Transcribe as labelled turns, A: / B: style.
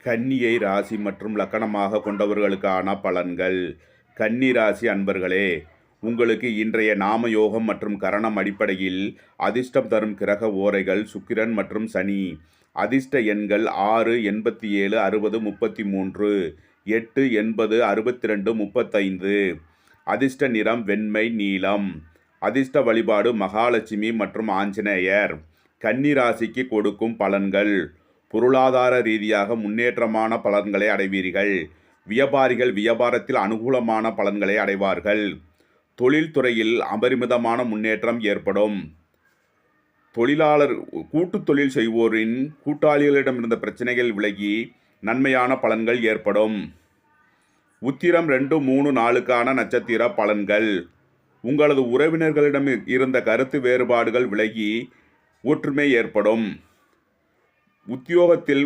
A: கன்னியை ராசி மற்றும் லக்கணமாக கொண்டவர்களுக்கான பலன்கள். கன்னி ராசி அன்பர்களே, உங்களுக்கு இன்றைய நாம யோகம் மற்றும் கரணம் அடிப்படையில் அதிர்ஷ்டம் தரும் கிரக ஓரைகள் சுக்கிரன் மற்றும் சனி. அதிர்ஷ்ட எண்கள் 6, 87, 60, 33, 8, 80, 62, 35. அதிர்ஷ்ட நிறம் வெண்மை நீலம். அதிர்ஷ்ட வழிபாடு மகாலட்சுமி மற்றும் ஆஞ்சநேயர். கன்னி ராசிக்கு கொடுக்கும் பலன்கள். பொருளாதார ரீதியாக முன்னேற்றமான பலன்களை அடைவீர்கள். வியாபாரிகள் வியாபாரத்தில் அனுகூலமான பலன்களை அடைவார்கள். தொழில்துறையில் அபரிமிதமான முன்னேற்றம் ஏற்படும். கூட்டு தொழில் செய்வோரின் கூட்டாளிகளிடமிருந்த பிரச்சனைகள் விலகி நன்மையான பலன்கள் ஏற்படும். உத்திரம் 2, 3, 4க்கான நட்சத்திர பலன்கள். உங்களது உறவினர்களிடம் இருந்த கருத்து வேறுபாடுகள் விலகி ஒற்றுமை ஏற்படும். உத்தியோகத்தில்